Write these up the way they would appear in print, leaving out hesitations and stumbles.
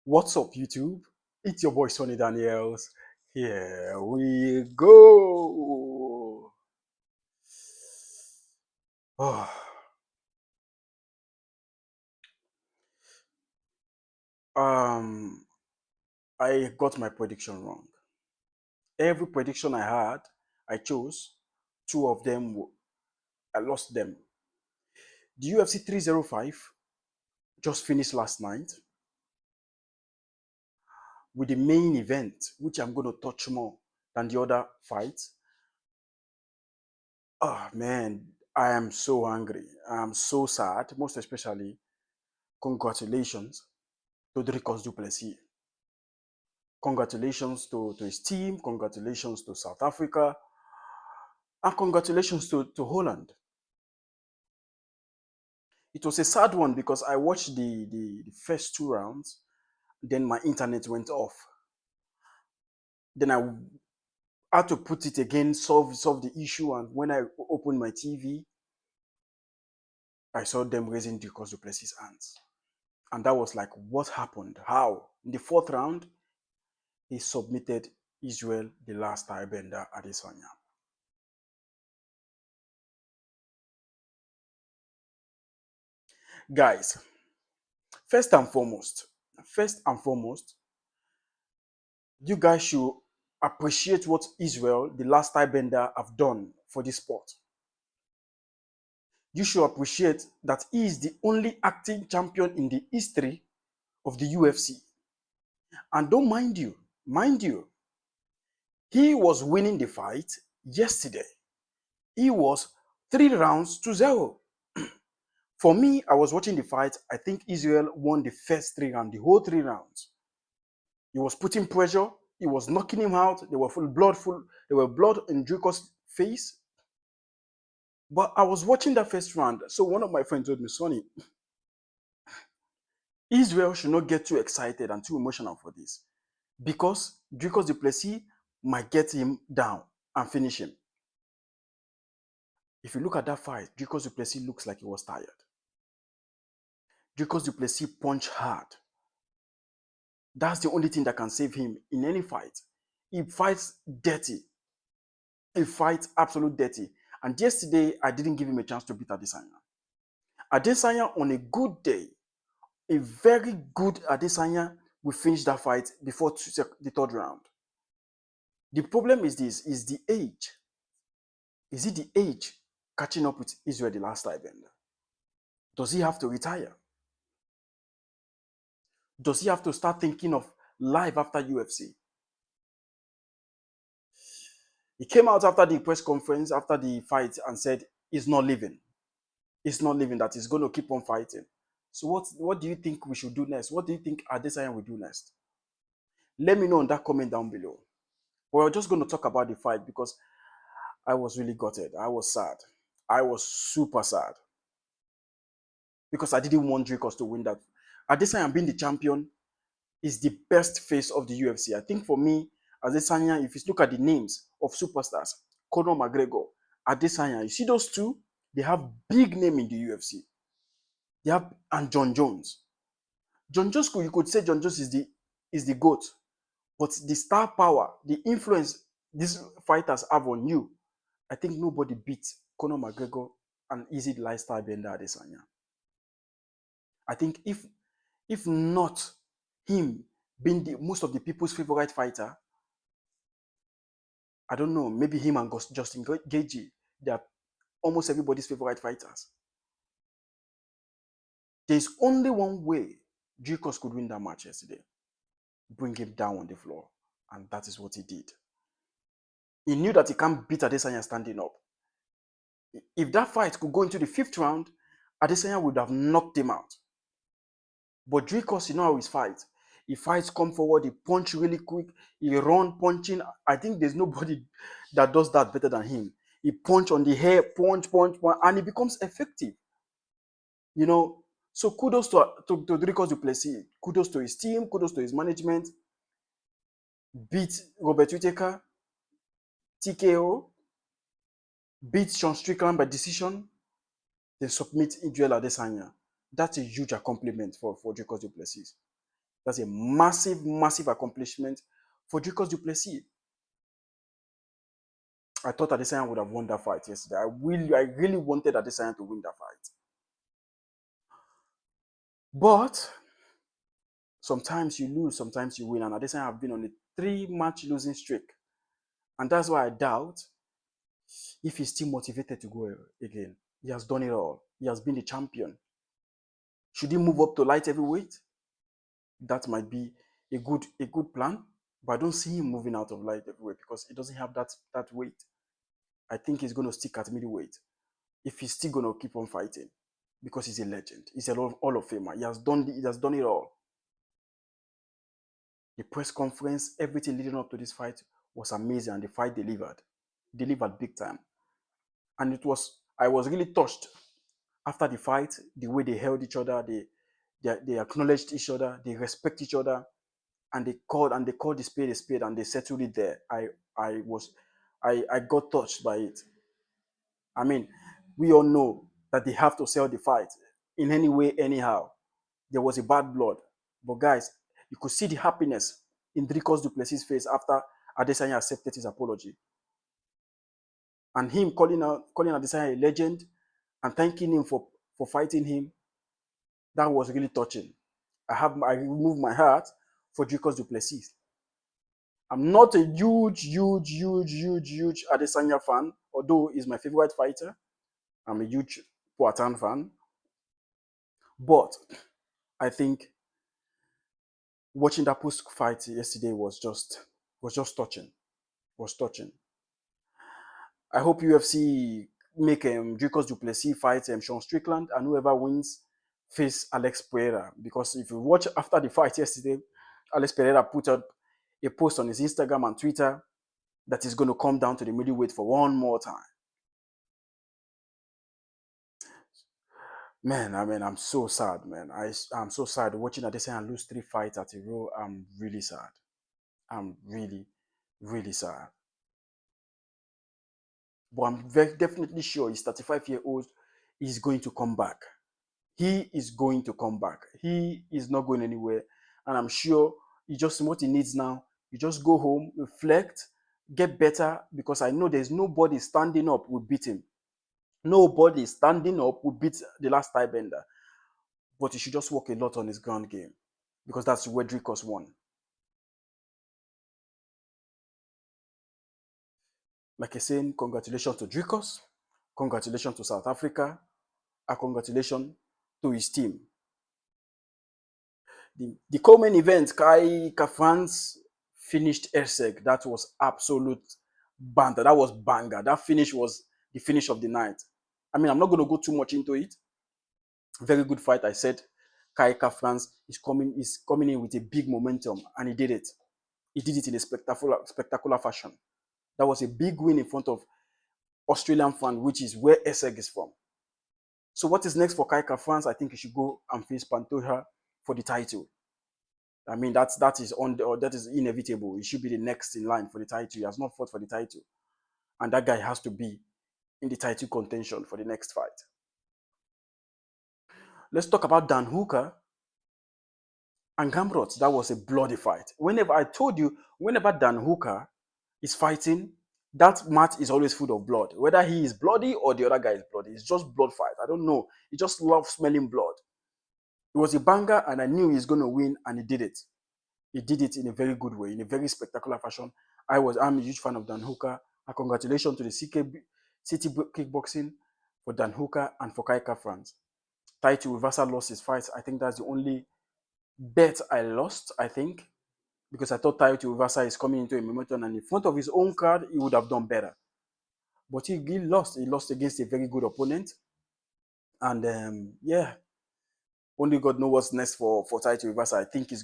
What's up, YouTube? It's your boy Sonny Daniels. Here we go. Oh, um, I got my prediction wrong. Every prediction I chose. Two of them, I lost them. The UFC 305 just finished last night with the main event, which I'm going to touch more than the other fights. Oh man, I am so angry. I'm so sad, most especially. Congratulations to Dricus Duplessis. Congratulations to his team. Congratulations to South Africa. And congratulations to Holland. It was a sad one because I watched the first two rounds. Then my internet went off. Then I had to put it again, solve the issue. And when I opened my TV, I saw them raising Dricus Duplessis' hands. And that was like, what happened? How? In the fourth round, he submitted Israel, the last airbender, Adesanya. Guys, first and foremost, first and foremost, you guys should appreciate what Israel, the last airbender, have done for this sport. You should appreciate that he is the only acting champion in the history of the UFC. And don't mind you, he was winning the fight yesterday. He was 3 rounds to 0. For me, I was watching the fight. I think Israel won the first 3 rounds, the whole 3 rounds. He was putting pressure. He was knocking him out. There were blood in Dricus' face. But I was watching that first round. So one of my friends told me, Sonny, Israel should not get too excited and too emotional for this. Because Dricus Duplessis might get him down and finish him. If you look at that fight, Dricus Duplessis looks like he was tired. Dricus Duplessis punched hard. That's the only thing that can save him in any fight. He fights dirty. He fights absolute dirty. And yesterday, I didn't give him a chance to beat Adesanya. Adesanya, on a good day, a very good Adesanya, will finish that fight before the third round. The problem is this, is the age. Is it the age catching up with Israel the last airbender? Does he have to retire? Does he have to start thinking of life after UFC? He came out after the press conference, after the fight, and said he's not leaving. He's not leaving, that he's going to keep on fighting. So what do you think we should do next? What do you think Adesanya will do next? Let me know in that comment down below. We're just going to talk about the fight because I was really gutted. I was sad. I was super sad. Because I didn't want Dricus to win that. Adesanya being the champion is the best face of the UFC. I think for me, Adesanya, if you look at the names of superstars, Conor McGregor, Adesanya, you see those two, they have big name in the UFC. They have, and John Jones. John Jones, you could say John Jones is the GOAT, but the star power, the influence these fighters have on you, I think nobody beats Conor McGregor and easy lifestyle bender Adesanya. I think if not him being the most of the people's favorite fighter, I don't know, maybe him and Justin Gaethje, they are almost everybody's favorite fighters. There's only one way Dricus could win that match yesterday. Bring him down on the floor. And that is what he did. He knew that he can't beat Adesanya standing up. If that fight could go into the fifth round, Adesanya would have knocked him out. But Dricus, you know how he fights. He fights, come forward, he punch really quick, he run punching. I think there's nobody that does that better than him. He punch on the hair, punch, and he becomes effective. You know, so kudos to Dricus Duplessis. Kudos to his team, kudos to his management. Beat Robert Whittaker, TKO, beat Sean Strickland by decision, then submit Israel Adesanya. That's a huge accomplishment for Dricus Duplessis. That's a massive, massive accomplishment for Dricus du Plessis. I thought Adesanya would have won that fight yesterday. I really wanted Adesanya to win that fight. But sometimes you lose, sometimes you win. And Adesanya have been on a 3-match losing streak. And that's why I doubt if he's still motivated to go again. He has done it all. He has been the champion. Should he move up to light heavyweight? That might be a good plan. But I don't see him moving out of light heavyweight because he doesn't have that weight. I think he's going to stick at middleweight if he's still going to keep on fighting because he's a legend. He's a Hall of Famer. He has done it all. The press conference, everything leading up to this fight was amazing, and the fight delivered big time. And I was really touched after the fight, the way they held each other, they acknowledged each other, they respect each other, and they called the spade a spade, and they settled it there. I got touched by it. I mean, we all know that they have to sell the fight in any way, anyhow. There was a bad blood. But guys, you could see the happiness in Dricus du Plessis' face after Adesanya accepted his apology. And him calling Adesanya a legend and thanking him for fighting him, that was really touching. I removed my heart for Dricus du Plessis. I'm not a huge Adesanya fan, although he's my favorite fighter. I'm a huge Poatan fan. But I think watching that post fight yesterday was just touching. Was touching. I hope UFC make Dricus du Plessis fight Sean Strickland, and whoever wins face Alex Pereira. Because if you watch after the fight yesterday, Alex Pereira put out a post on his Instagram and Twitter that is going to come down to the middleweight for one more time. Man, I mean, I'm so sad, man. I'm so sad watching Adesanya lose 3 fights at a row. I'm really sad. I'm really, really sad. But I'm very definitely sure he's 35-year-old is going to come back. He is going to come back. He is not going anywhere. And I'm sure what he needs now, you just go home, reflect, get better, because I know there's nobody standing up will beat him. Nobody standing up will beat the last tie bender. But he should just work a lot on his ground game, because that's where Dricus won. Like I said, congratulations to Dricus, congratulations to South Africa, and congratulations to his team. The co-main event, Kai Kafans finished Ersek. That was absolute banter. That was banger. That finish was the finish of the night. I mean, I'm not going to go too much into it. Very good fight. I said Kai Kafans is coming in with a big momentum, and he did it. He did it in a spectacular fashion. That was a big win in front of Australian fan, which is where Ersek is from. So what is next for Kai Kafans? I think he should go and face Pantoja for the title. I mean, that is inevitable. He should be the next in line for the title. He has not fought for the title. And that guy has to be in the title contention for the next fight. Let's talk about Dan Hooker and Gamrot. That was a bloody fight. Whenever Dan Hooker is fighting, that match is always full of blood. Whether he is bloody or the other guy is bloody, it's just blood fight. I don't know. He just loves smelling blood. It was a banger, and I knew he was going to win, and he did it. He did it in a very good way, in a very spectacular fashion. I'm a huge fan of Dan Hooker. And congratulations to the City Kickboxing for Dan Hooker and for Kai Kafans. Title reversal lost his fight. I think that's the only bet I lost, I think. Because I thought title reversal is coming into a momentum, and in front of his own card, he would have done better. But he lost. He lost against a very good opponent. And yeah, only God knows what's next for title reversal. I think he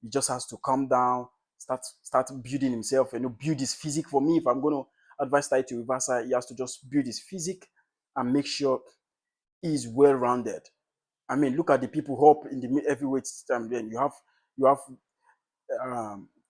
just has to calm down, start building himself, build his physique. For me, if I'm going to advise title reversal, he has to just build his physique and make sure he's well-rounded. I mean, look at the people up in the heavyweight champion. You have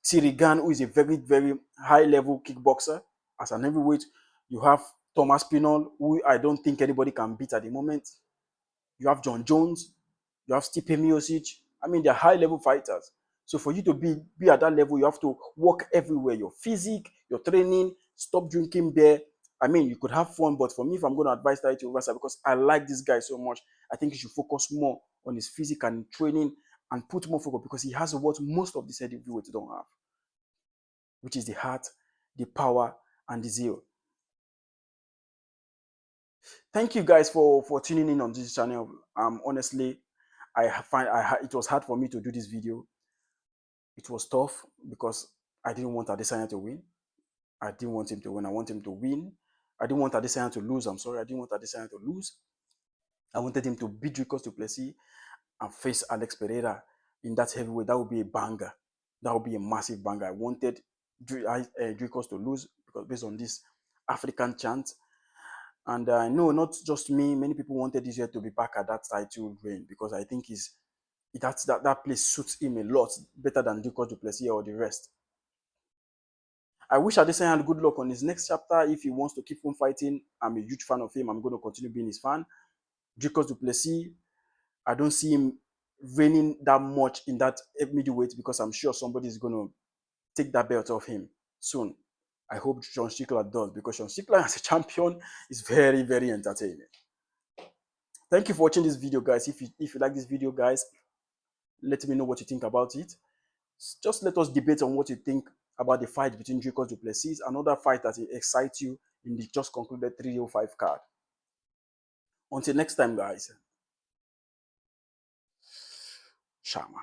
Tirigan, who is a very, very high-level kickboxer. As an heavyweight, you have Thomas Pinol, who I don't think anybody can beat at the moment. You have John Jones. You have Stipe Miocic. I mean, they're high level fighters. So for you to be at that level, you have to work everywhere. Your physique, your training, stop drinking beer. I mean, you could have fun, but for me, if I'm going to advise that to Rasa, because I like this guy so much, I think he should focus more on his physique and training and put more focus, because he has what most of these heavyweights don't have, which is the heart, the power, and the zeal. Thank you guys for tuning in on this channel. Honestly, it was hard for me to do this video. It was tough because I didn't want Adesanya to win. I didn't want him to win. I want him to win. I didn't want Adesanya to lose. I'm sorry. I didn't want Adesanya to lose. I wanted him to beat Dricus to plesis and face Alex Pereira in that heavyweight. That would be a banger. That would be a massive banger. I wanted Dricus to lose because based on this African chant. And no, not just me. Many people wanted Israel to be back at that title reign because I think that place suits him a lot better than Dricus du Plessis or the rest. I wish Adesanya good luck on his next chapter. If he wants to keep on fighting, I'm a huge fan of him. I'm going to continue being his fan. Dricus du Plessis, I don't see him reigning that much in that middleweight because I'm sure somebody is going to take that belt off him soon. I hope Sean Strickland does, because Sean Strickland as a champion is very, very entertaining. Thank you for watching this video, guys. If you like this video, guys, let me know what you think about it. Just let us debate on what you think about the fight between Dricus du Plessis, another fight that excites you in the just concluded 305 card. Until next time, guys. Shama.